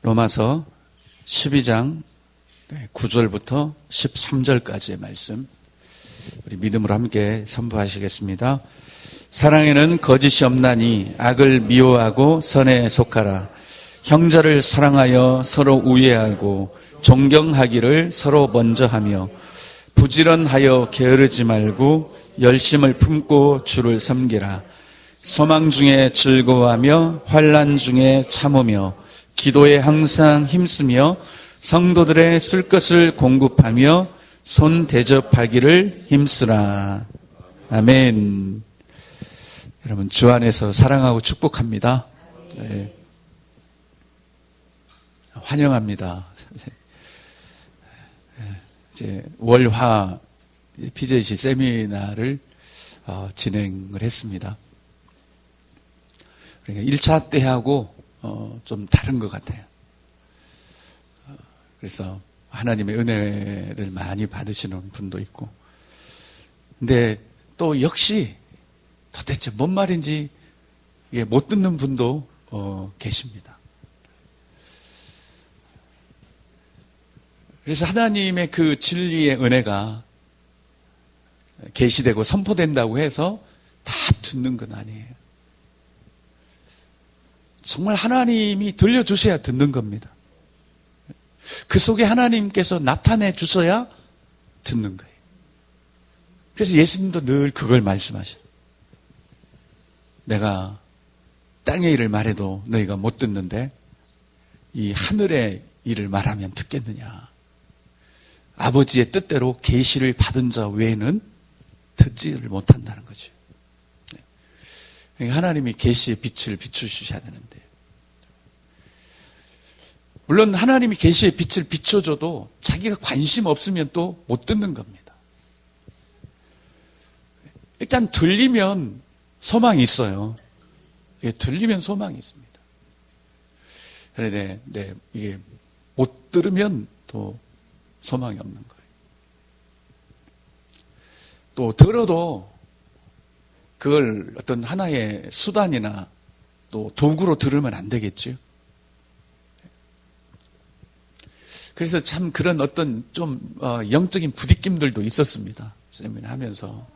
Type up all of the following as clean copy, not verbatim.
로마서 12장 9절부터 13절까지의 말씀 우리 믿음으로 함께 선포하시겠습니다. 사랑에는 거짓이 없나니 악을 미워하고 선에 속하라. 형제를 사랑하여 서로 우애하고 존경하기를 서로 먼저 하며 부지런하여 게으르지 말고 열심을 품고 주를 섬기라. 소망 중에 즐거워하며 환난 중에 참으며 기도에 항상 힘쓰며 성도들의 쓸 것을 공급하며 손 대접하기를 힘쓰라. 아멘. 여러분 주 안에서 사랑하고 축복합니다. 네. 환영합니다. 이제 월화 PJC 세미나를 진행을 했습니다. 그러니까 1차 때하고 좀 다른 것 같아요. 그래서 하나님의 은혜를 많이 받으시는 분도 있고, 근데 또 역시 도대체 뭔 말인지 못 듣는 분도 계십니다. 그래서 하나님의 그 진리의 은혜가 계시되고 선포된다고 해서 다 듣는 건 아니에요. 정말 하나님이 들려주셔야 듣는 겁니다. 그 속에 하나님께서 나타내 주셔야 듣는 거예요. 그래서 예수님도 늘 그걸 말씀하셔요. 내가 땅의 일을 말해도 너희가 못 듣는데 이 하늘의 일을 말하면 듣겠느냐. 아버지의 뜻대로 계시를 받은 자 외에는 듣지를 못한다는 거죠. 하나님이 계시의 빛을 비추셔야 되는데, 물론 하나님이 계시의 빛을 비춰줘도 자기가 관심 없으면 또 못 듣는 겁니다. 일단 들리면 소망이 있어요. 들리면 소망이 있습니다. 그런데 이게 못 들으면 또 소망이 없는 거예요. 또 들어도 그걸 어떤 하나의 수단이나 또 도구로 들으면 안 되겠죠. 그래서 참 그런 어떤 좀 영적인 부딪힘들도 있었습니다. 세미나 하면서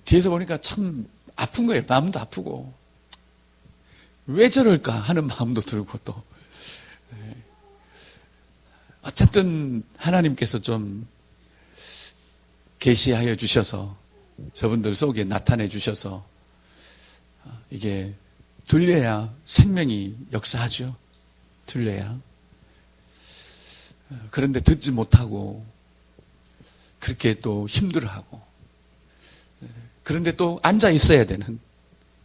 뒤에서 보니까 참 아픈 거예요. 마음도 아프고 왜 저럴까 하는 마음도 들고 또 어쨌든 하나님께서 좀 계시하여 주셔서 저분들 속에 나타내 주셔서 이게 들려야 생명이 역사하죠. 들려야. 그런데 듣지 못하고 그렇게 또 힘들어하고 그런데 또 앉아 있어야 되는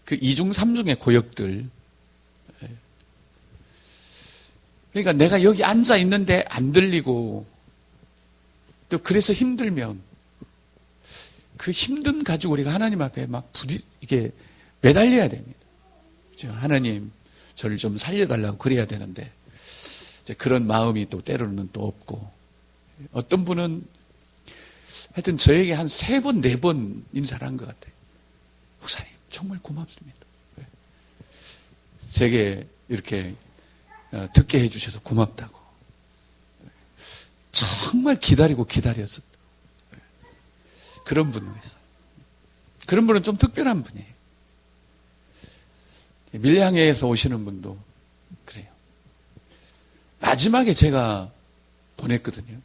그 이중 삼중의 고역들. 그러니까 내가 여기 앉아 있는데 안 들리고 또 그래서 힘들면 그 힘듦 가지고 우리가 하나님 앞에 막 이게 매달려야 됩니다. 하나님 저를 좀 살려달라고 그래야 되는데 그런 마음이 또 때로는 또 없고, 어떤 분은 하여튼 저에게 한 3번, 4번 인사를 한 것 같아요. 목사님 정말 고맙습니다. 제게 이렇게 듣게 해주셔서 고맙다고. 정말 기다렸었다. 그런 분은 있어요. 그런 분은 좀 특별한 분이에요. 밀양에서 오시는 분도 그래요. 마지막에 제가 보냈거든요.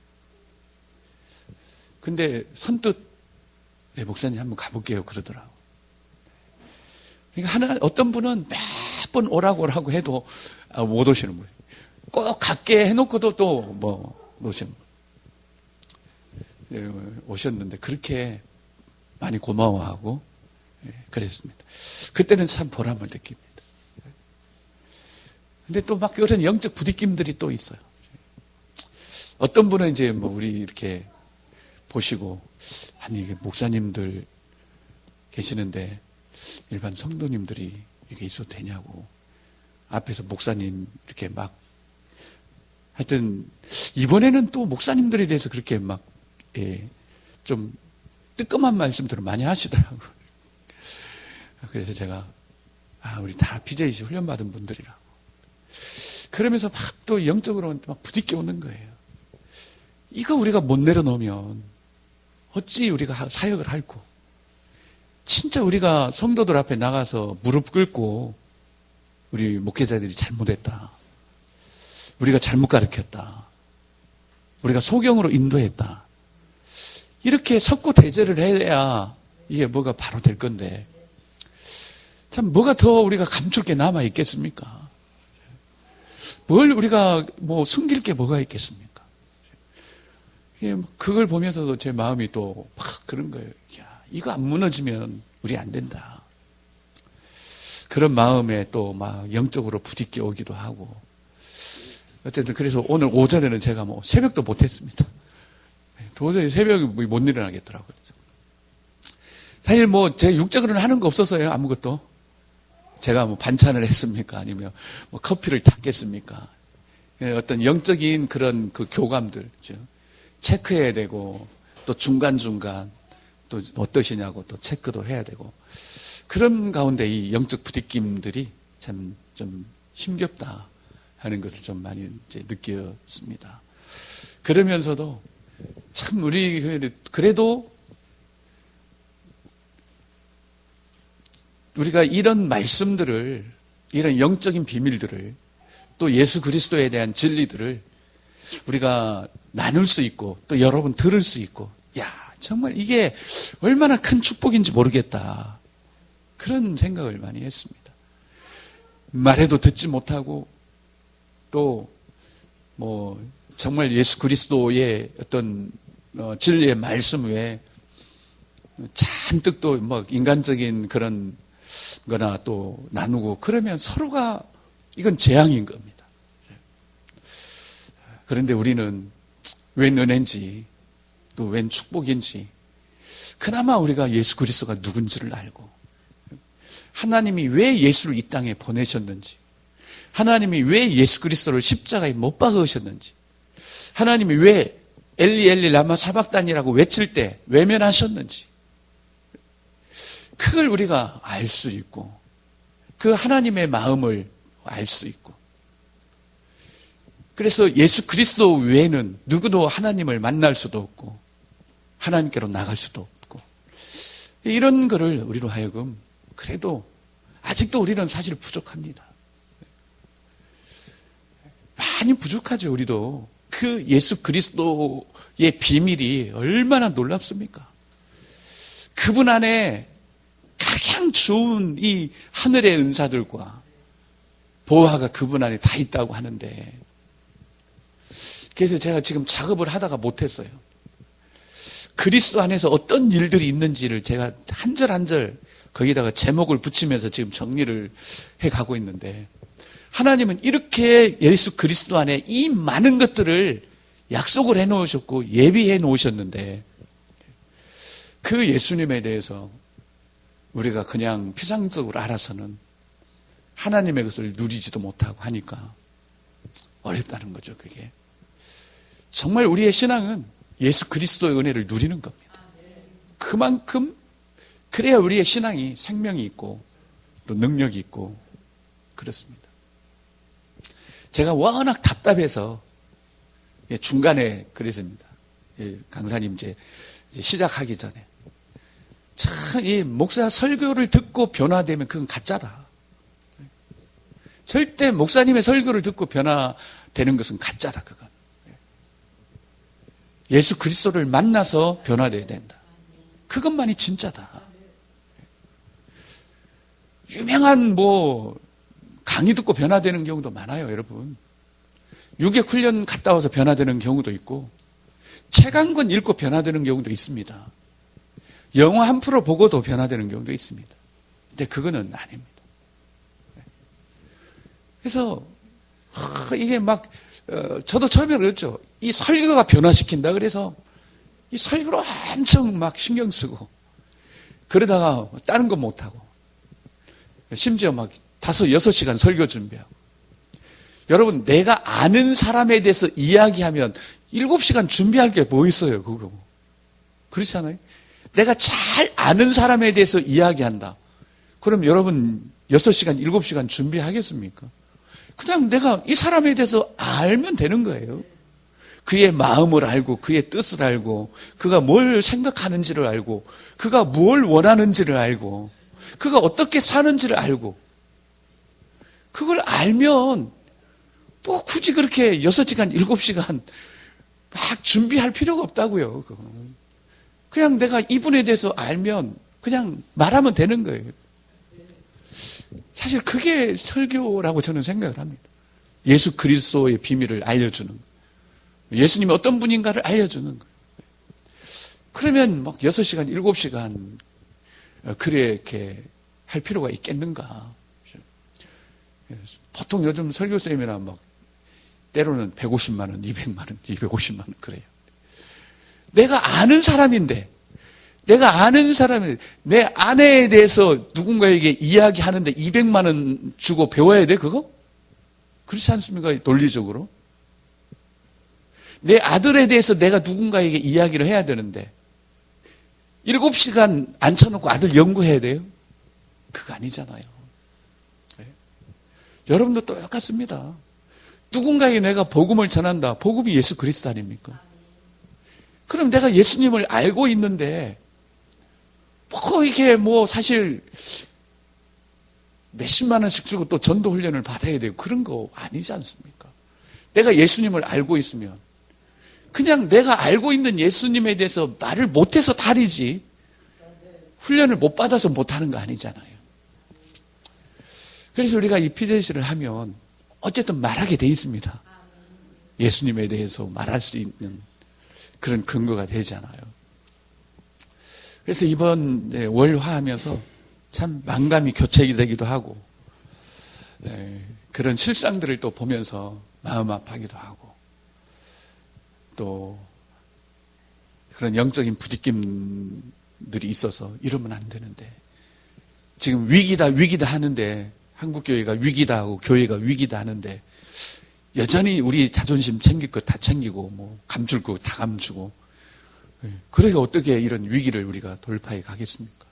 근데 선뜻 목사님 한번 가볼게요 그러더라고. 그러니까 어떤 분은 몇 번 오라고 해도 못 오시는 분이에요. 꼭 갖게 해놓고도 또 못 오시는 분. 오셨는데 그렇게 많이 고마워하고 그랬습니다. 그때는 참 보람을 느낍니다. 근데 또 막 그런 영적 부딪힘들이 또 있어요. 어떤 분은 이제 우리 이렇게 보시고, 아니 이게 목사님들 계시는데 일반 성도님들이 이게 있어도 되냐고, 앞에서 목사님 이렇게 막 하여튼 이번에는 또 목사님들에 대해서 그렇게 막 좀 뜨끔한 말씀들을 많이 하시더라고요. 그래서 제가 우리 다 PJC 훈련받은 분들이라고. 그러면서 막 또 영적으로 막 부딪혀 오는 거예요. 이거 우리가 못 내려놓으면 어찌 우리가 사역을 할고, 진짜 우리가 성도들 앞에 나가서 무릎 꿇고 우리 목회자들이 잘못했다, 우리가 잘못 가르쳤다, 우리가 소경으로 인도했다, 이렇게 석고 대제를 해야 이게 뭐가 바로 될 건데, 참 뭐가 더 우리가 감출 게 남아 있겠습니까? 뭘 우리가 뭐 숨길 게 뭐가 있겠습니까? 그걸 보면서도 제 마음이 또 막 그런 거예요. 야, 이거 안 무너지면 우리 안 된다. 그런 마음에 또 막 영적으로 부딪혀 오기도 하고. 어쨌든 그래서 오늘 오전에는 제가 뭐 새벽도 못했습니다. 도저히 새벽에 못 일어나겠더라고요. 사실 뭐 제 육적으로는 하는 거 없었어요. 아무것도. 제가 뭐 반찬을 했습니까? 아니면 뭐 커피를 탔겠습니까? 어떤 영적인 그런 그 교감들, 체크해야 되고, 또 중간중간 또 어떠시냐고 또 체크도 해야 되고, 그런 가운데 이 영적 부딪힘들이 참 좀 힘겹다 하는 것을 좀 많이 이제 느꼈습니다. 그러면서도 참 우리 교회는 그래도 우리가 이런 말씀들을, 이런 영적인 비밀들을, 또 예수 그리스도에 대한 진리들을 우리가 나눌 수 있고, 또 여러분 들을 수 있고, 야, 정말 이게 얼마나 큰 축복인지 모르겠다, 그런 생각을 많이 했습니다. 말해도 듣지 못하고, 또 뭐 정말 예수 그리스도의 어떤 진리의 말씀 외에 잔뜩 또 뭐 인간적인 그런 거나 또 나누고, 그러면 서로가 이건 재앙인 겁니다. 그런데 우리는 웬 은혜인지, 또 웬 축복인지, 그나마 우리가 예수 그리스도가 누군지를 알고, 하나님이 왜 예수를 이 땅에 보내셨는지, 하나님이 왜 예수 그리스도를 십자가에 못 박으셨는지, 하나님이 왜 엘리 엘리 라마 사박단이라고 외칠 때 외면하셨는지, 그걸 우리가 알 수 있고, 그 하나님의 마음을 알 수 있고, 그래서 예수 그리스도 외에는 누구도 하나님을 만날 수도 없고 하나님께로 나갈 수도 없고, 이런 거를 우리로 하여금, 그래도 아직도 우리는 사실 부족합니다. 많이 부족하죠. 우리도 그 예수 그리스도의 비밀이 얼마나 놀랍습니까? 그분 안에 가장 좋은 이 하늘의 은사들과 보화가 그분 안에 다 있다고 하는데, 그래서 제가 지금 작업을 하다가 못했어요. 그리스도 안에서 어떤 일들이 있는지를 제가 한 절 한 절 거기다가 제목을 붙이면서 지금 정리를 해가고 있는데, 하나님은 이렇게 예수 그리스도 안에 이 많은 것들을 약속을 해놓으셨고 예비해 놓으셨는데, 그 예수님에 대해서 우리가 그냥 피상적으로 알아서는 하나님의 것을 누리지도 못하고 하니까 어렵다는 거죠. 그게 정말 우리의 신앙은 예수 그리스도의 은혜를 누리는 겁니다. 그만큼 그래야 우리의 신앙이 생명이 있고 또 능력이 있고 그렇습니다. 제가 워낙 답답해서 중간에 그랬습니다. 강사님 이제 시작하기 전에, 참, 이 목사 설교를 듣고 변화되면 그건 가짜다. 절대 목사님의 설교를 듣고 변화되는 것은 가짜다, 그건. 예수 그리스도를 만나서 변화되어야 된다. 그것만이 진짜다. 유명한 강의 듣고 변화되는 경우도 많아요, 여러분. 유격 훈련 갔다 와서 변화되는 경우도 있고, 책 한 권 읽고 변화되는 경우도 있습니다. 영화 한 프로 보고도 변화되는 경우도 있습니다. 근데 그거는 아닙니다. 그래서 이게 저도 처음에 그랬죠. 이 설교가 변화시킨다 그래서 이 설교로 엄청 막 신경 쓰고, 그러다가 다른 거 못하고, 심지어 5, 6시간 설교 준비하고. 여러분, 내가 아는 사람에 대해서 이야기하면 7시간 준비할 게 뭐 있어요, 그거. 그렇지 않아요? 내가 잘 아는 사람에 대해서 이야기한다. 그럼 여러분 6시간, 7시간 준비하겠습니까? 그냥 내가 이 사람에 대해서 알면 되는 거예요. 그의 마음을 알고 그의 뜻을 알고 그가 뭘 생각하는지를 알고 그가 뭘 원하는지를 알고 그가 어떻게 사는지를 알고 그걸 알면 뭐 굳이 그렇게 6시간, 7시간 막 준비할 필요가 없다고요. 그냥 내가 이분에 대해서 알면 그냥 말하면 되는 거예요. 사실 그게 설교라고 저는 생각을 합니다. 예수 그리스도의 비밀을 알려주는 거예요. 예수님이 어떤 분인가를 알려주는 거예요. 그러면 막 6시간, 7시간 그렇게 할 필요가 있겠는가. 보통 요즘 설교 세미나 막 때로는 150만 원, 200만 원, 250만 원 그래요. 내가 아는 사람인데 내 아내에 대해서 누군가에게 이야기하는데 200만 원 주고 배워야 돼 그거? 그렇지 않습니까? 논리적으로. 내 아들에 대해서 내가 누군가에게 이야기를 해야 되는데 7시간 앉혀놓고 아들 연구해야 돼요? 그거 아니잖아요. 네? 여러분도 똑같습니다. 누군가에게 내가 복음을 전한다. 복음이 예수 그리스도 아닙니까? 그럼 내가 예수님을 알고 있는데 이게 사실 몇십만 원씩 주고 또 전도 훈련을 받아야 되고 그런 거 아니지 않습니까? 내가 예수님을 알고 있으면 그냥 내가 알고 있는 예수님에 대해서 말을 못해서 다르지 훈련을 못 받아서 못하는 거 아니잖아요. 그래서 우리가 이 피데시를 하면 어쨌든 말하게 돼 있습니다. 예수님에 대해서 말할 수 있는 그런 근거가 되잖아요. 그래서 이번 월화하면서 참 만감이 교체되기도 하고 그런 실상들을 또 보면서 마음 아파하기도 하고 또 그런 영적인 부딪힘들이 있어서 이러면 안 되는데 지금 위기다 하는데 한국교회가 위기다 하고 교회가 위기다 하는데 여전히 우리 자존심 챙길 거 다 챙기고 감출 거 다 감추고 그러니까 어떻게 이런 위기를 우리가 돌파해 가겠습니까?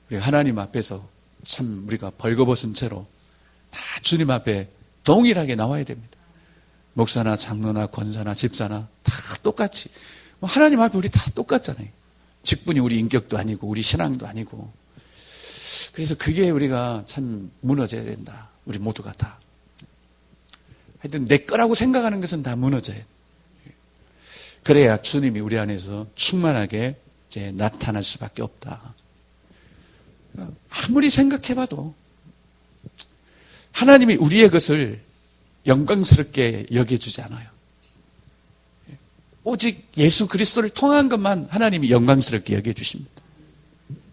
우리 하나님 앞에서 참 우리가 벌거벗은 채로 다 주님 앞에 동일하게 나와야 됩니다. 목사나 장로나 권사나 집사나 다 똑같이 하나님 앞에 우리 다 똑같잖아요. 직분이 우리 인격도 아니고 우리 신앙도 아니고 그래서 그게 우리가 참 무너져야 된다. 우리 모두가 다. 하여튼 내 거라고 생각하는 것은 다 무너져야 돼. 그래야 주님이 우리 안에서 충만하게 이제 나타날 수밖에 없다. 아무리 생각해봐도 하나님이 우리의 것을 영광스럽게 여겨주지 않아요. 오직 예수 그리스도를 통한 것만 하나님이 영광스럽게 여겨주십니다.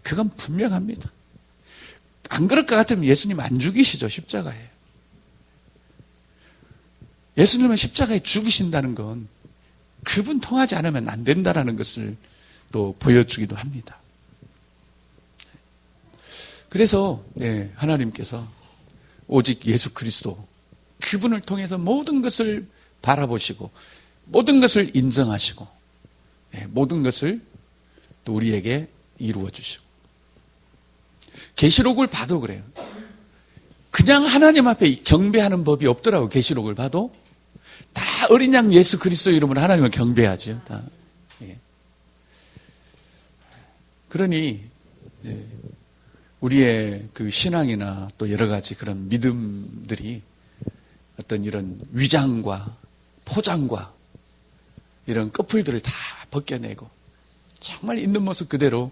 그건 분명합니다. 안 그럴 것 같으면 예수님 안 죽이시죠, 십자가에. 예수님은 십자가에 죽이신다는 건 그분 통하지 않으면 안 된다는 것을 또 보여주기도 합니다. 그래서 하나님께서 오직 예수 그리스도 그분을 통해서 모든 것을 바라보시고 모든 것을 인정하시고 모든 것을 또 우리에게 이루어 주시고 계시록을 봐도 그래요. 그냥 하나님 앞에 경배하는 법이 없더라고. 계시록을 봐도 다 어린 양 예수 그리스도 이름으로 하나님을 경배하죠. 다. 그러니 우리의 그 신앙이나 또 여러 가지 그런 믿음들이 어떤 이런 위장과 포장과 이런 꺼풀들을 다 벗겨내고 정말 있는 모습 그대로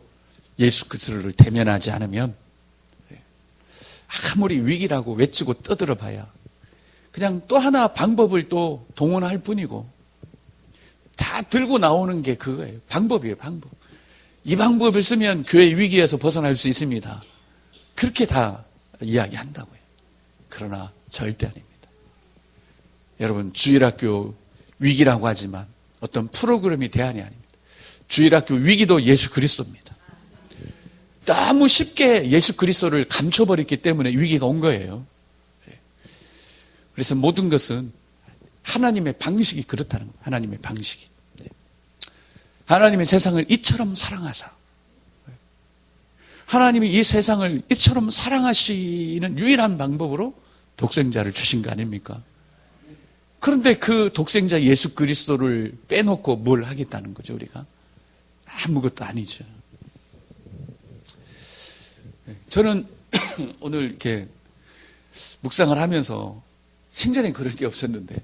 예수 그리스도를 대면하지 않으면 아무리 위기라고 외치고 떠들어 봐야 그냥 또 하나 방법을 또 동원할 뿐이고 다 들고 나오는 게 그거예요. 방법이에요, 방법. 이 방법을 쓰면 교회 위기에서 벗어날 수 있습니다. 그렇게 다 이야기한다고요. 그러나 절대 아닙니다. 여러분, 주일학교 위기라고 하지만 어떤 프로그램이 대안이 아닙니다. 주일학교 위기도 예수 그리스도입니다. 너무 쉽게 예수 그리스도를 감춰버렸기 때문에 위기가 온 거예요. 그래서 모든 것은 하나님의 방식이 그렇다는 거예요. 하나님의 방식이. 하나님의 세상을 이처럼 사랑하사 하나님이 이 세상을 이처럼 사랑하시는 유일한 방법으로 독생자를 주신 거 아닙니까? 그런데 그 독생자 예수 그리스도를 빼놓고 뭘 하겠다는 거죠, 우리가? 아무것도 아니죠. 저는 오늘 이렇게 묵상을 하면서 생전에 그런 게 없었는데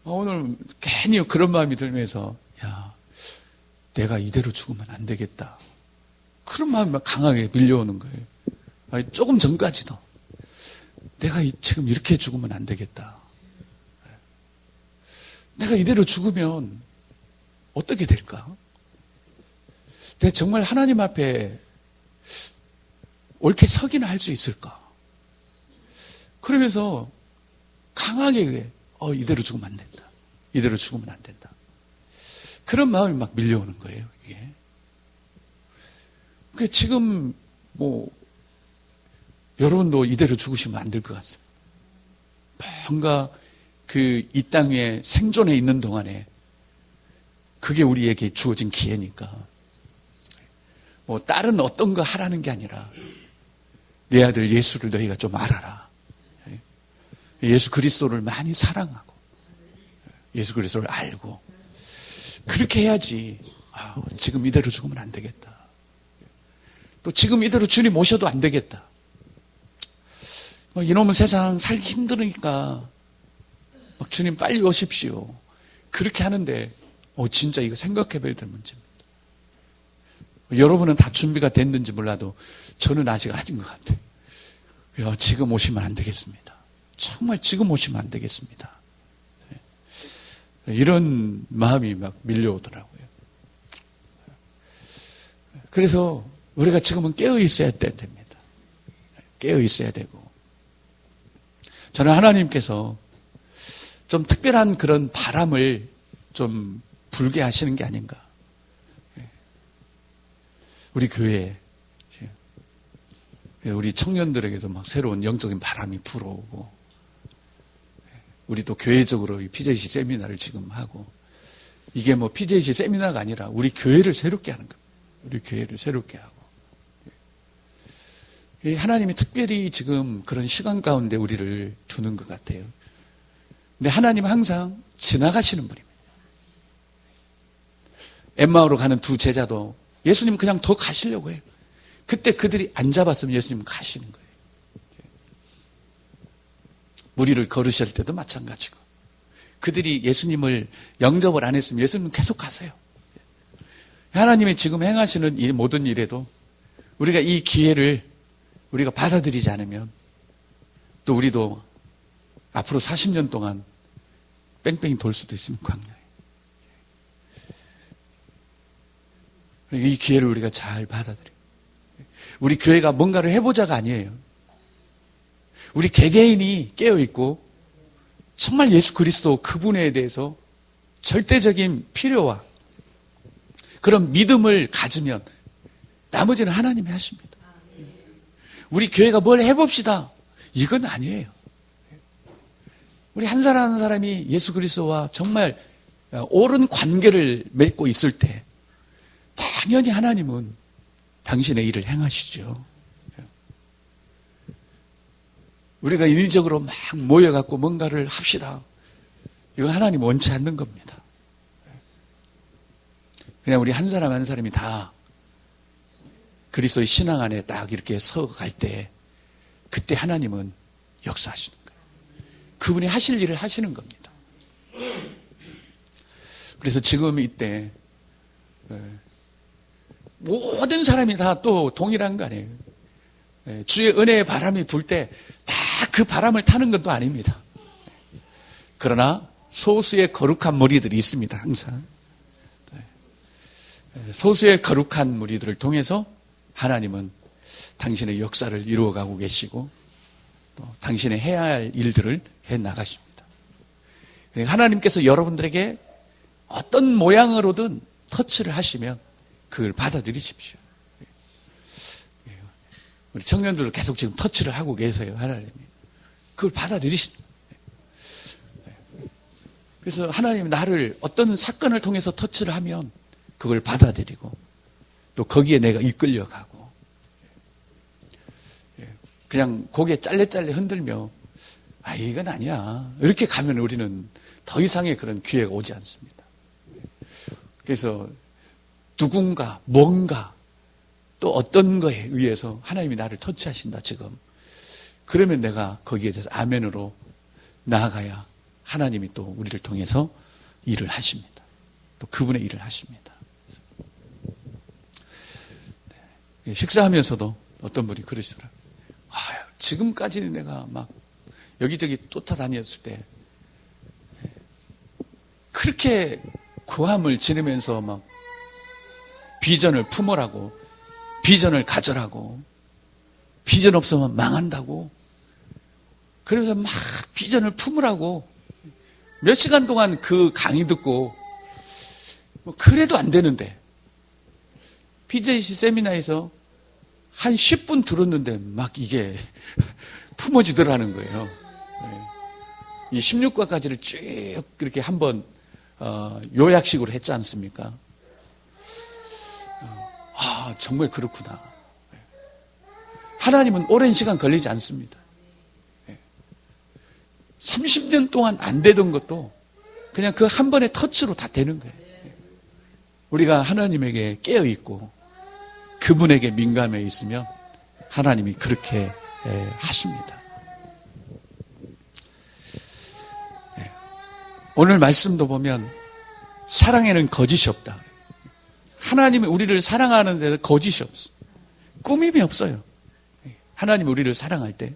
오늘 괜히 그런 마음이 들면서 야, 내가 이대로 죽으면 안 되겠다. 그런 마음이 막 강하게 밀려오는 거예요. 아니, 조금 전까지도 내가 지금 이렇게 죽으면 안 되겠다. 내가 이대로 죽으면 어떻게 될까? 내가 정말 하나님 앞에 옳게 서기나 할 수 있을까? 그러면서 강하게 이대로 죽으면 안 된다. 이대로 죽으면 안 된다. 그런 마음이 막 밀려오는 거예요, 이게. 그래서 지금 여러분도 이대로 죽으시면 안 될 것 같습니다. 뭔가 이 땅 위에 생존해 있는 동안에 그게 우리에게 주어진 기회니까 다른 어떤 거 하라는 게 아니라 내 아들 예수를 너희가 좀 알아라. 예수 그리스도를 많이 사랑하고 예수 그리스도를 알고 그렇게 해야지 지금 이대로 죽으면 안 되겠다. 또 지금 이대로 주님 모셔도 안 되겠다. 이놈의 세상 살기 힘드니까 막 주님 빨리 오십시오. 그렇게 하는데 진짜 이거 생각해 봐야 될 문제입니다. 여러분은 다 준비가 됐는지 몰라도 저는 아직 아닌 것 같아요. 지금 오시면 안 되겠습니다. 정말 지금 오시면 안 되겠습니다. 이런 마음이 막 밀려오더라고요. 그래서 우리가 지금은 깨어 있어야 됩니다. 깨어 있어야 되고 저는 하나님께서 좀 특별한 그런 바람을 좀 불게 하시는 게 아닌가. 우리 교회에 우리 청년들에게도 막 새로운 영적인 바람이 불어오고 우리 또 교회적으로 이 PJC 세미나를 지금 하고 이게 PJC 세미나가 아니라 우리 교회를 새롭게 하는 겁니다. 우리 교회를 새롭게 하고 하나님이 특별히 지금 그런 시간 가운데 우리를 두는 것 같아요. 근데 하나님은 항상 지나가시는 분입니다. 엠마오로 가는 두 제자도 예수님 그냥 더 가시려고 해요. 그때 그들이 안 잡았으면 예수님은 가시는 거예요. 무리를 걸으실 때도 마찬가지고 그들이 예수님을 영접을 안 했으면 예수님은 계속 가세요. 하나님이 지금 행하시는 이 모든 일에도 우리가 이 기회를 우리가 받아들이지 않으면 또 우리도 앞으로 40년 동안 뺑뺑이 돌 수도 있습니다. 광야에. 이 기회를 우리가 잘 받아들여요. 우리 교회가 뭔가를 해보자가 아니에요. 우리 개개인이 깨어있고 정말 예수 그리스도 그분에 대해서 절대적인 필요와 그런 믿음을 가지면 나머지는 하나님이 하십니다. 우리 교회가 뭘 해봅시다. 이건 아니에요. 우리 한 사람 한 사람이 예수 그리스도와 정말 옳은 관계를 맺고 있을 때 당연히 하나님은 당신의 일을 행하시죠. 우리가 인위적으로 막 모여갖고 뭔가를 합시다. 이건 하나님 원치 않는 겁니다. 그냥 우리 한 사람 한 사람이 다 그리스도의 신앙 안에 딱 이렇게 서갈 때 그때 하나님은 역사하시는 거예요. 그분이 하실 일을 하시는 겁니다. 그래서 지금 이때 모든 사람이 다 또 동일한 거 아니에요. 주의 은혜의 바람이 불 때 다 그 바람을 타는 건 또 아닙니다. 그러나 소수의 거룩한 무리들이 있습니다. 항상. 소수의 거룩한 무리들을 통해서 하나님은 당신의 역사를 이루어가고 계시고 또 당신의 해야 할 일들을 해나가십니다. 하나님께서 여러분들에게 어떤 모양으로든 터치를 하시면 그걸 받아들이십시오. 우리 청년들도 계속 지금 터치를 하고 계세요. 하나님이. 그걸 받아들이십니다. 그래서 하나님이 나를 어떤 사건을 통해서 터치를 하면 그걸 받아들이고 또 거기에 내가 이끌려가고 그냥 고개 짤레짤레 흔들며 이건 아니야. 이렇게 가면 우리는 더 이상의 그런 기회가 오지 않습니다. 그래서 누군가, 뭔가, 또 어떤 거에 의해서 하나님이 나를 터치하신다, 지금. 그러면 내가 거기에 대해서 아멘으로 나아가야 하나님이 또 우리를 통해서 일을 하십니다. 또 그분의 일을 하십니다. 식사하면서도 어떤 분이 그러시더라고요. 지금까지는 내가 막 여기저기 쫓아다녔을 때 그렇게 고함을 지르면서 막 비전을 품으라고, 비전을 가져라고, 비전 없으면 망한다고, 그러면서 막 비전을 품으라고 몇 시간 동안 그 강의 듣고 그래도 안 되는데 PJC 세미나에서 한 10분 들었는데 막 이게 품어지더라는 거예요. 이 16과까지를 쭉 그렇게 한번 요약식으로 했지 않습니까? 정말 그렇구나. 하나님은 오랜 시간 걸리지 않습니다. 30년 동안 안 되던 것도 그냥 그 한 번의 터치로 다 되는 거예요. 우리가 하나님에게 깨어있고 그분에게 민감해 있으면 하나님이 그렇게 하십니다. 오늘 말씀도 보면 사랑에는 거짓이 없다. 하나님이 우리를 사랑하는 데는 거짓이 없어. 꾸밈이 없어요. 하나님이 우리를 사랑할 때.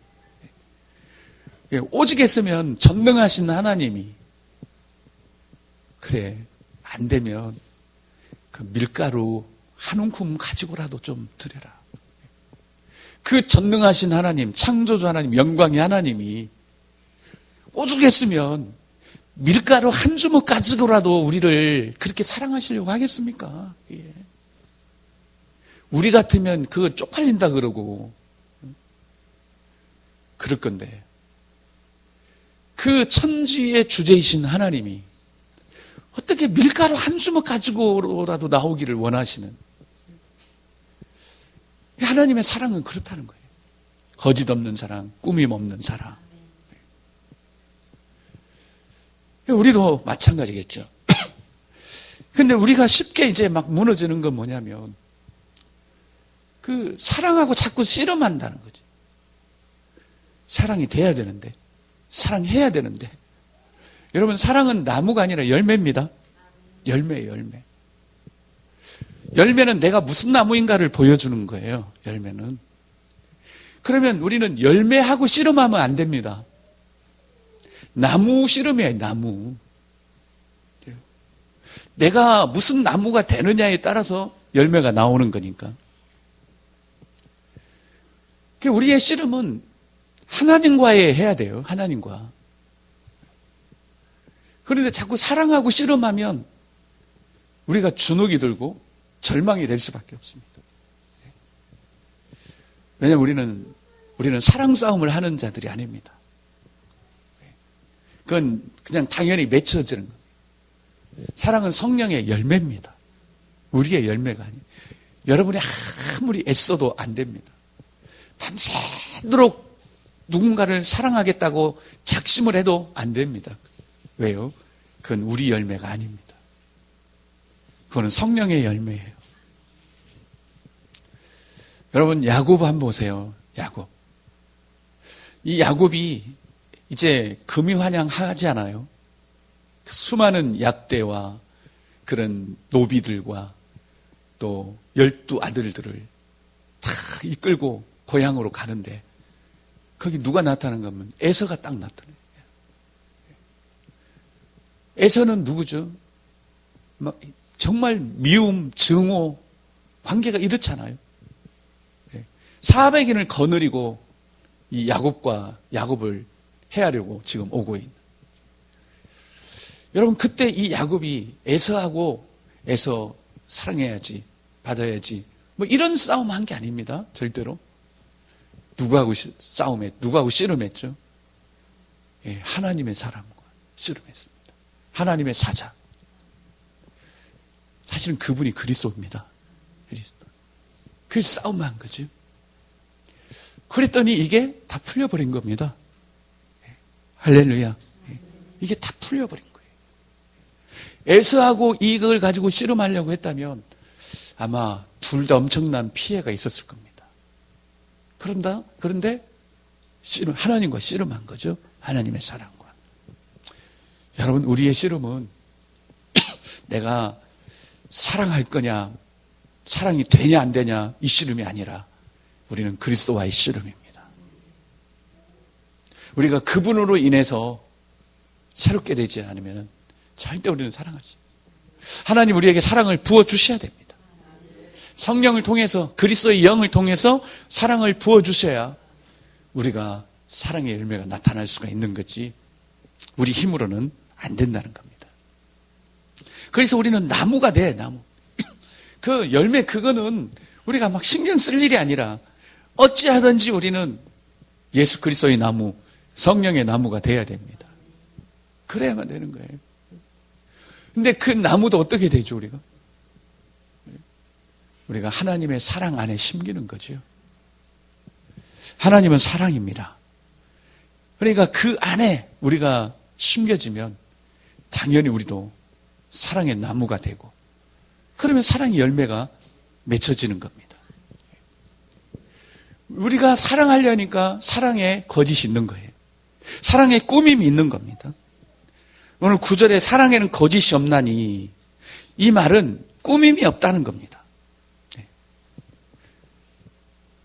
오직 했으면 전능하신 하나님이 그래 안 되면 그 밀가루 한 움큼 가지고라도 좀 드려라. 그 전능하신 하나님, 창조주 하나님, 영광의 하나님이 오죽했으면 밀가루 한 주먹 가지고라도 우리를 그렇게 사랑하시려고 하겠습니까? 예. 우리 같으면 그거 쪽팔린다 그러고 그럴 건데 그 천지의 주제이신 하나님이 어떻게 밀가루 한 주먹 가지고라도 나오기를 원하시는, 하나님의 사랑은 그렇다는 거예요. 거짓 없는 사랑, 꾸밈 없는 사랑. 우리도 마찬가지겠죠. 근데 우리가 쉽게 이제 막 무너지는 건 뭐냐면 그 사랑하고 자꾸 씨름한다는 거지. 사랑이 돼야 되는데, 사랑해야 되는데. 여러분, 사랑은 나무가 아니라 열매입니다. 열매예요, 열매. 열매는 내가 무슨 나무인가를 보여주는 거예요, 열매는. 그러면 우리는 열매하고 씨름하면 안 됩니다. 나무 씨름이에요, 나무. 내가 무슨 나무가 되느냐에 따라서 열매가 나오는 거니까. 우리의 씨름은 하나님과의 해야 돼요, 하나님과. 그런데 자꾸 사랑하고 씨름하면 우리가 주눅이 들고 절망이 될 수밖에 없습니다. 왜냐하면 우리는 사랑 싸움을 하는 자들이 아닙니다. 그건 그냥 당연히 맺혀지는 거예요. 사랑은 성령의 열매입니다. 우리의 열매가 아니에요. 여러분이 아무리 애써도 안 됩니다. 밤새도록 누군가를 사랑하겠다고 작심을 해도 안 됩니다. 왜요? 그건 우리 열매가 아닙니다. 그거는 성령의 열매예요. 여러분, 야곱 한번 보세요. 야곱. 이 야곱이 이제 금이 환영하지 않아요. 수많은 약대와 그런 노비들과 또 12아들들을 다 이끌고 고향으로 가는데 거기 누가 나타나는 거면 에서가 딱 나타나요. 에서는 누구죠? 정말 미움, 증오, 관계가 이렇잖아요. 400인을 거느리고 이 야곱을 해하려고 지금 오고 있는. 여러분, 그때 이 야곱이 에서하고 에서 사랑해야지, 받아야지, 뭐 이런 싸움 한 게 아닙니다. 절대로. 누구하고 씨름했죠? 하나님의 사람과 씨름했습니다. 하나님의 사자. 사실은 그분이 그리스도입니다. 그리스도. 그 싸움만 한 거죠. 그랬더니 이게 다 풀려버린 겁니다. 할렐루야. 이게 다 풀려버린 거예요. 에서하고 이걸 가지고 씨름하려고 했다면 아마 둘 다 엄청난 피해가 있었을 겁니다. 그런데 하나님과 씨름한 거죠. 하나님의 사랑과. 여러분, 우리의 씨름은 내가 사랑할 거냐, 사랑이 되냐 안 되냐 이 씨름이 아니라 우리는 그리스도와의 씨름입니다. 우리가 그분으로 인해서 새롭게 되지 않으면 절대 우리는 사랑할 수 없어요. 하나님 우리에게 사랑을 부어주셔야 됩니다. 성령을 통해서, 그리스도의 영을 통해서 사랑을 부어주셔야 우리가 사랑의 열매가 나타날 수가 있는 거지 우리 힘으로는 안 된다는 겁니다. 그래서 우리는 나무가 돼, 나무. 그 열매 그거는 우리가 막 신경 쓸 일이 아니라 어찌하든지 우리는 예수 그리스도의 나무, 성령의 나무가 돼야 됩니다. 그래야만 되는 거예요. 근데 그 나무도 어떻게 되죠, 우리가? 우리가 하나님의 사랑 안에 심기는 거죠. 하나님은 사랑입니다. 그러니까 그 안에 우리가 심겨지면 당연히 우리도 사랑의 나무가 되고 그러면 사랑의 열매가 맺혀지는 겁니다. 우리가 사랑하려니까 사랑에 거짓이 있는 거예요. 사랑에 꾸밈이 있는 겁니다. 오늘 9절에 사랑에는 거짓이 없나니 이 말은 꾸밈이 없다는 겁니다.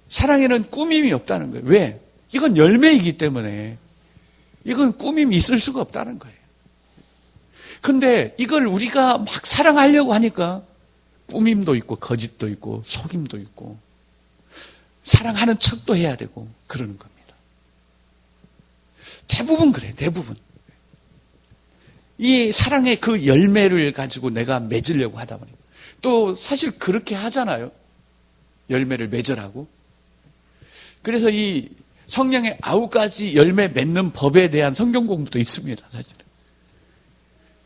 사랑에는 꾸밈이 없다는 거예요. 왜? 이건 열매이기 때문에 이건 꾸밈이 있을 수가 없다는 거예요. 근데 이걸 우리가 막 사랑하려고 하니까 꾸밈도 있고 거짓도 있고 속임도 있고 사랑하는 척도 해야 되고 그러는 겁니다. 대부분 그래, 대부분. 이 사랑의 그 열매를 가지고 내가 맺으려고 하다 보니까 또 사실 그렇게 하잖아요. 열매를 맺으라고. 그래서 이 성령의 9가지 열매 맺는 법에 대한 성경 공부도 있습니다, 사실은.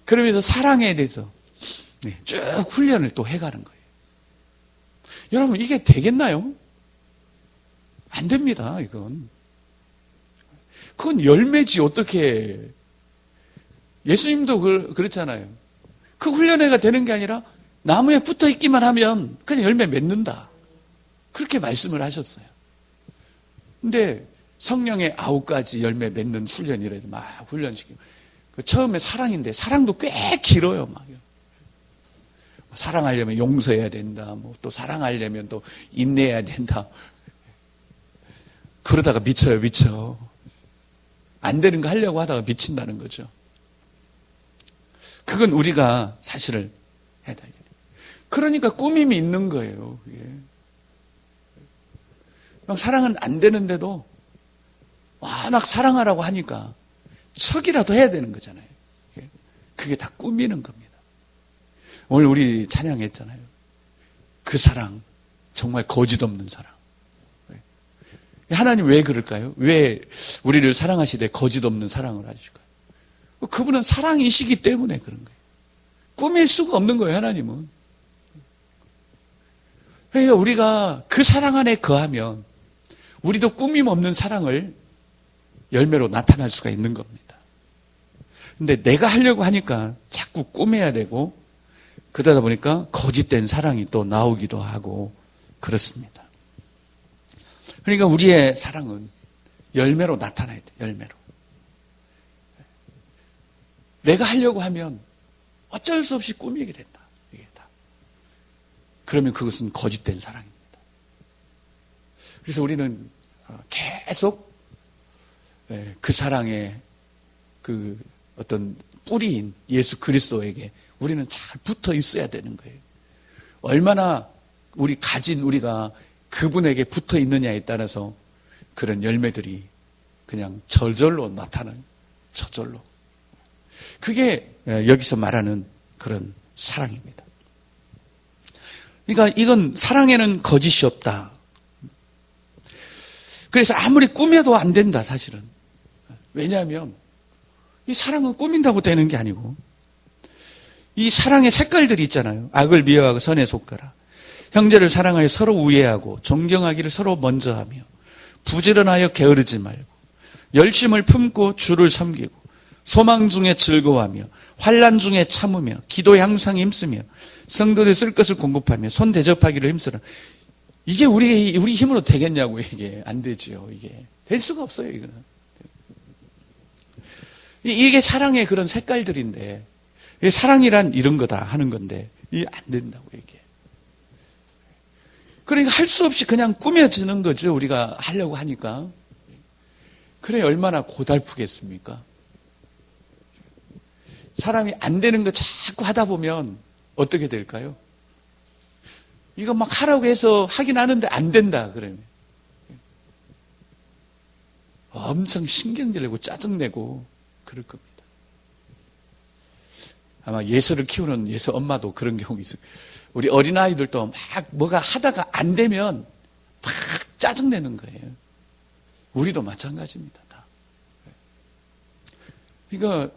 그러면서 사랑에 대해서 쭉 훈련을 또 해가는 거예요. 여러분, 이게 되겠나요? 안 됩니다, 이건. 그건 열매지, 어떻게. 예수님도 그렇잖아요. 그 훈련회가 되는 게 아니라 나무에 붙어 있기만 하면 그냥 열매 맺는다. 그렇게 말씀을 하셨어요. 근데 성령의 9가지 열매 맺는 훈련이라도 막 훈련시키고 처음에 사랑인데 사랑도 꽤 길어요. 막 사랑하려면 용서해야 된다. 뭐 또 사랑하려면 또 인내해야 된다. 그러다가 미쳐. 안 되는 거 하려고 하다가 미친다는 거죠. 그건 우리가 사실을 해야 돼요. 그러니까 꾸밈이 있는 거예요. 그게. 사랑은 안 되는데도 워낙 사랑하라고 하니까 척이라도 해야 되는 거잖아요. 그게 다 꾸미는 겁니다. 오늘 우리 찬양했잖아요. 그 사랑, 정말 거짓 없는 사랑. 하나님 왜 그럴까요? 왜 우리를 사랑하시되 거짓 없는 사랑을 하실까요? 그분은 사랑이시기 때문에 그런 거예요. 꾸밀 수가 없는 거예요, 하나님은. 그러니까 우리가 그 사랑 안에 거하면 우리도 꾸밈 없는 사랑을 열매로 나타날 수가 있는 겁니다. 근데 내가 하려고 하니까 자꾸 꾸며야 되고 그러다 보니까 거짓된 사랑이 또 나오기도 하고 그렇습니다. 그러니까 우리의 사랑은 열매로 나타나야 돼, 열매로. 내가 하려고 하면 어쩔 수 없이 꾸미게 된다. 이게 다. 그러면 그것은 거짓된 사랑입니다. 그래서 우리는 계속 그 사랑의 그 어떤 뿌리인 예수 그리스도에게 우리는 잘 붙어 있어야 되는 거예요. 얼마나 우리가 그분에게 붙어 있느냐에 따라서 그런 열매들이 그냥 저절로 나타나요. 저절로. 그게 여기서 말하는 그런 사랑입니다. 그러니까 이건 사랑에는 거짓이 없다. 그래서 아무리 꾸며도 안 된다, 사실은. 왜냐하면 이 사랑은 꾸민다고 되는 게 아니고 이 사랑의 색깔들이 있잖아요. 악을 미워하고 선에 속하라. 형제를 사랑하여 서로 우애하고 존경하기를 서로 먼저 하며 부지런하여 게으르지 말고 열심을 품고 주를 섬기고 소망 중에 즐거워하며 환난 중에 참으며 기도에 항상 힘쓰며 성도들 쓸 것을 공급하며 손 대접하기를 힘쓰라. 이게 우리 힘으로 되겠냐고. 이게 안 되지요. 이게 될 수가 없어요. 이거는. 이게 사랑의 그런 색깔들인데, 사랑이란 이런 거다 하는 건데 이게 안 된다고. 이게 그러니까 할 수 없이 그냥 꾸며지는 거죠. 우리가 하려고 하니까. 그래 얼마나 고달프겠습니까? 사람이 안 되는 거 자꾸 하다 보면 어떻게 될까요? 이거 막 하라고 해서 하긴 하는데 안 된다 그러면 엄청 신경질 내고 짜증내고 그럴 겁니다. 아마 예서를 키우는 예서 엄마도 그런 경우 있어요. 우리 어린아이들도 막 뭐가 하다가 안 되면 막 짜증내는 거예요. 우리도 마찬가지입니다. 다. 그러니까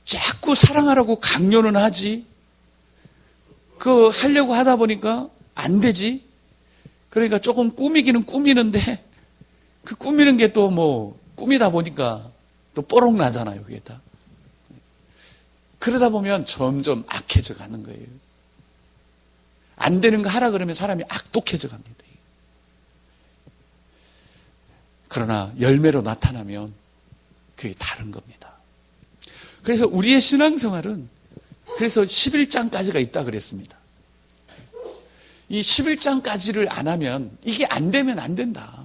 자꾸 사랑하라고 강요는 하지, 그거 하려고 하다 보니까 안 되지. 그러니까 조금 꾸미기는 꾸미는데 그 꾸미는 게 또 뭐 꾸미다 보니까 또 뽀록 나잖아요. 그게 다. 그러다 보면 점점 악해져 가는 거예요. 안 되는 거 하라 그러면 사람이 악독해져 갑니다. 그러나 열매로 나타나면 그게 다른 겁니다. 그래서 우리의 신앙생활은 그래서 11장까지가 있다 그랬습니다. 이 11장까지를 안 하면 이게 안 되면 안 된다.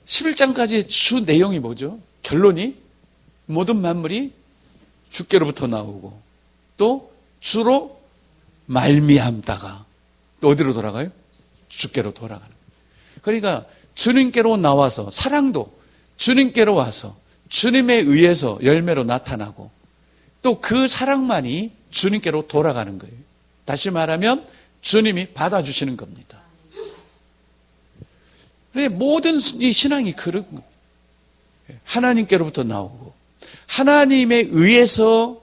11장까지의 주 내용이 뭐죠? 결론이 모든 만물이 주께로부터 나오고 또 주로 말미암다가 또 어디로 돌아가요? 주께로 돌아가는 거예요. 그러니까 주님께로 나와서 사랑도 주님께로 와서 주님에 의해서 열매로 나타나고 또 그 사랑만이 주님께로 돌아가는 거예요. 다시 말하면 주님이 받아주시는 겁니다. 모든 이 신앙이 그런 거예요. 하나님께로부터 나오고 하나님에 의해서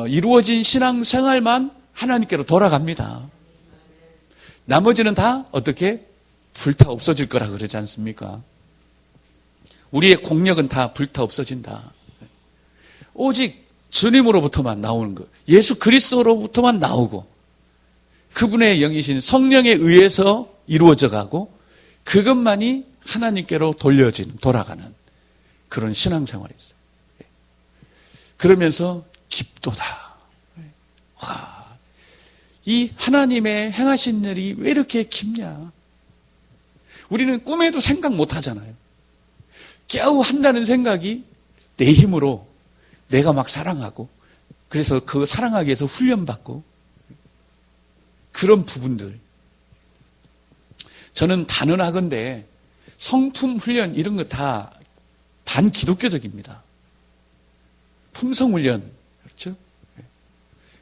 이루어진 신앙생활만 하나님께로 돌아갑니다. 나머지는 다 어떻게? 불타 없어질 거라 그러지 않습니까? 우리의 공력은 다 불타 없어진다. 오직 주님으로부터만 나오는 것, 예수 그리스도로부터만 나오고 그분의 영이신 성령에 의해서 이루어져 가고 그것만이 하나님께로 돌아가는 그런 신앙생활이 있어요. 그러면서 깊도다. 와, 이 하나님의 행하신 일이 왜 이렇게 깊냐? 우리는 꿈에도 생각 못 하잖아요. 겨우 한다는 생각이 내 힘으로 내가 막 사랑하고 그래서 그 사랑하기 위해서 훈련받고 그런 부분들. 저는 단언하건대 성품 훈련 이런 거 다 반기독교적입니다. 품성 훈련, 그렇죠?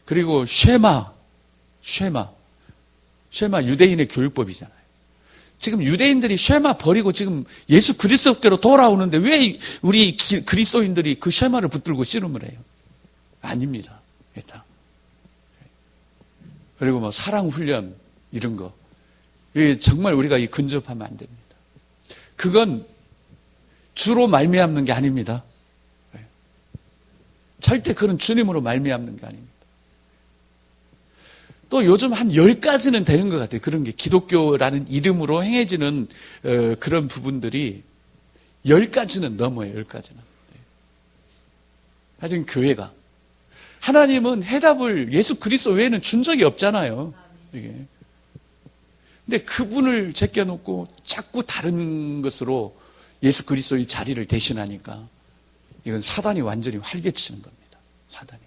그리고 쉐마 유대인의 교육법이잖아요. 지금 유대인들이 쉐마 버리고 지금 예수 그리스도께로 돌아오는데 왜 우리 그리스도인들이 그 쉐마를 붙들고 씨름을 해요? 아닙니다. 그리고 뭐 사랑 훈련 이런 거 정말 우리가 근접하면 안 됩니다. 그건 주로 말미암는 게 아닙니다. 절대 그런 주님으로 말미암는 게 아닙니다. 또 요즘 한 10가지는 되는 것 같아요. 그런 게 기독교라는 이름으로 행해지는 그런 부분들이 10가지는 넘어요. 10가지는. 하여튼 교회가 하나님은 해답을 예수 그리스도 외에는 준 적이 없잖아요. 이게. 근데 그분을 제껴놓고 자꾸 다른 것으로 예수 그리스도의 자리를 대신하니까 이건 사단이 완전히 활개치는 겁니다. 사단이.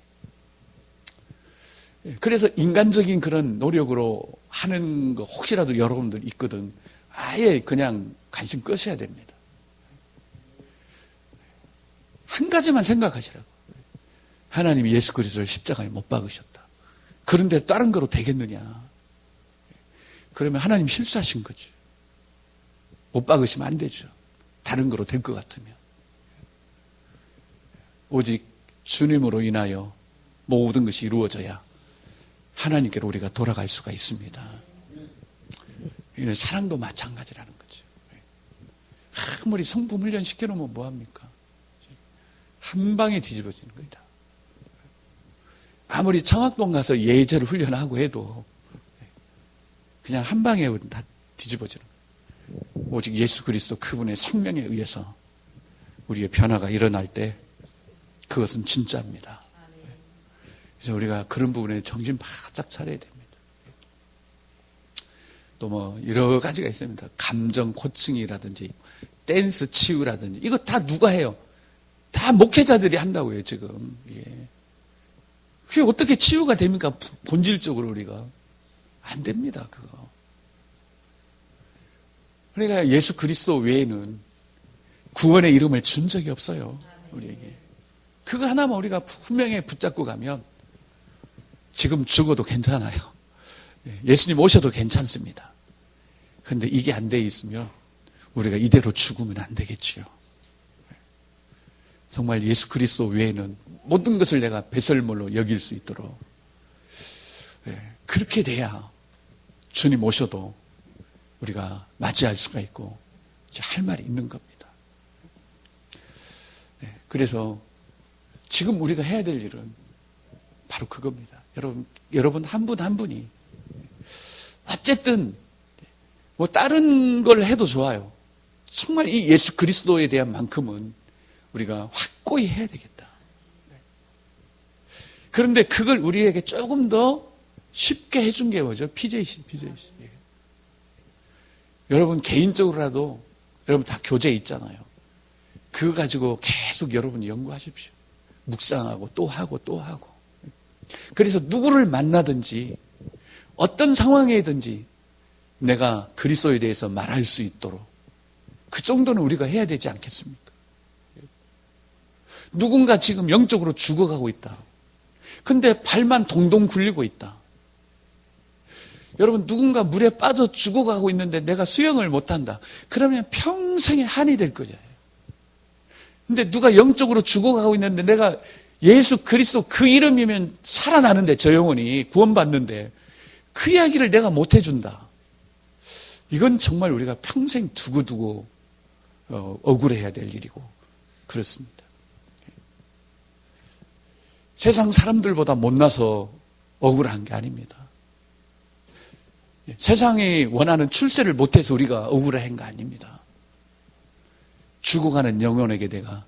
그래서 인간적인 그런 노력으로 하는 거 혹시라도 여러분들 있거든 아예 그냥 관심 끄셔야 됩니다. 한 가지만 생각하시라고. 하나님이 예수 그리스도를 십자가에 못 박으셨다. 그런데 다른 거로 되겠느냐. 그러면 하나님 실수하신 거죠. 못 박으시면 안 되죠. 다른 거로 될 것 같으면. 오직 주님으로 인하여 모든 것이 이루어져야 하나님께로 우리가 돌아갈 수가 있습니다. 이는 사랑도 마찬가지라는 거죠. 아무리 성품 훈련 시켜놓으면 뭐합니까? 한 방에 뒤집어지는 거다. 아무리 청학동 가서 예절 훈련하고 해도 그냥 한 방에 다 뒤집어지는 거예요. 오직 예수 그리스도 그분의 생명에 의해서 우리의 변화가 일어날 때 그것은 진짜입니다. 그래서 우리가 그런 부분에 정신 바짝 차려야 됩니다. 또 뭐 여러 가지가 있습니다. 감정 코칭이라든지 댄스 치유라든지 이거 다 누가 해요? 다 목회자들이 한다고요, 지금. 그게 어떻게 치유가 됩니까? 본질적으로 우리가. 안 됩니다, 그거. 그러니까 예수 그리스도 외에는 구원의 이름을 준 적이 없어요, 우리에게. 그거 하나만 우리가 분명히 붙잡고 가면 지금 죽어도 괜찮아요. 예수님 오셔도 괜찮습니다. 그런데 이게 안 돼 있으면 우리가 이대로 죽으면 안 되겠지요. 정말 예수 그리스도 외에는 모든 것을 내가 배설물로 여길 수 있도록 그렇게 돼야 주님 오셔도 우리가 맞이할 수가 있고 할 말이 있는 겁니다. 그래서 지금 우리가 해야 될 일은 바로 그겁니다. 여러분 한 분 한 분이 어쨌든 뭐 다른 걸 해도 좋아요. 정말 이 예수 그리스도에 대한 만큼은 우리가 확고히 해야 되겠다. 그런데 그걸 우리에게 조금 더 쉽게 해준 게 뭐죠? PJC. 여러분 개인적으로라도 여러분 다 교재 있잖아요. 그거 가지고 계속 여러분이 연구하십시오. 묵상하고 또 하고 또 하고. 그래서 누구를 만나든지 어떤 상황에든지 내가 그리스도에 대해서 말할 수 있도록 그 정도는 우리가 해야 되지 않겠습니까? 누군가 지금 영적으로 죽어가고 있다. 근데 발만 동동 굴리고 있다. 여러분 누군가 물에 빠져 죽어가고 있는데 내가 수영을 못한다. 그러면 평생의 한이 될 거죠. 근데 누가 영적으로 죽어가고 있는데 내가 예수 그리스도 그 이름이면 살아나는데 저 영혼이 구원받는데 그 이야기를 내가 못해준다. 이건 정말 우리가 평생 두고두고 억울해야 될 일이고 그렇습니다. 세상 사람들보다 못나서 억울한 게 아닙니다. 세상이 원하는 출세를 못해서 우리가 억울한 거 아닙니다. 죽어가는 영혼에게 내가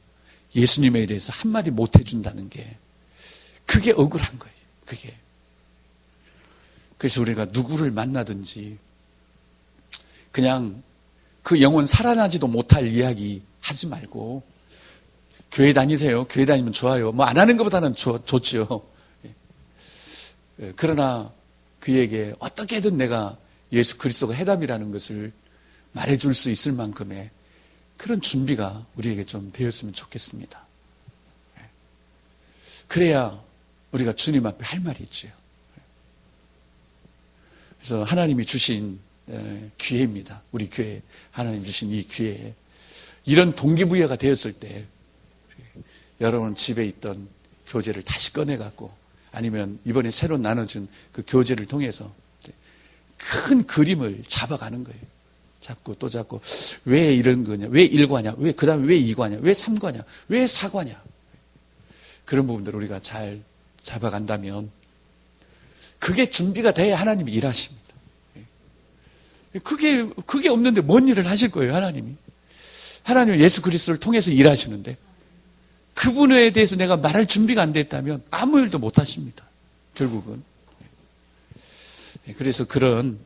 예수님에 대해서 한마디 못해준다는 게 그게 억울한 거예요. 그게. 그래서 우리가 누구를 만나든지 그냥 그 영혼 살아나지도 못할 이야기 하지 말고 교회 다니세요. 교회 다니면 좋아요. 뭐 안 하는 것보다는 좋죠. 그러나 그에게 어떻게든 내가 예수 그리스도가 해답이라는 것을 말해줄 수 있을 만큼의 그런 준비가 우리에게 좀 되었으면 좋겠습니다. 그래야 우리가 주님 앞에 할 말이 있죠. 그래서 하나님이 주신 기회입니다. 우리 교회 하나님 주신 이 기회에 이런 동기부여가 되었을 때 여러분 집에 있던 교재를 다시 꺼내갖고 아니면 이번에 새로 나눠준 그 교재를 통해서 큰 그림을 잡아가는 거예요. 잡고 또 잡고 왜 이런 거냐, 왜 1과냐, 왜 그다음에 왜 2과냐, 왜 3과냐, 왜 4과냐 그런 부분들을 우리가 잘 잡아간다면 그게 준비가 돼야 하나님이 일하십니다. 그게 없는데 뭔 일을 하실 거예요, 하나님이. 하나님은 예수 그리스도를 통해서 일하시는데 그분에 대해서 내가 말할 준비가 안 됐다면 아무 일도 못 하십니다. 결국은. 그래서 그런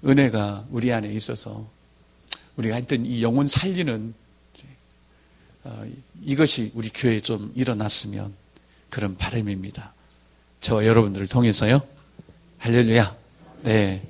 은혜가 우리 안에 있어서 우리가 하여튼 이 영혼 살리는 이것이 우리 교회에 좀 일어났으면 그런 바람입니다. 저와 여러분들을 통해서요. 할렐루야. 네.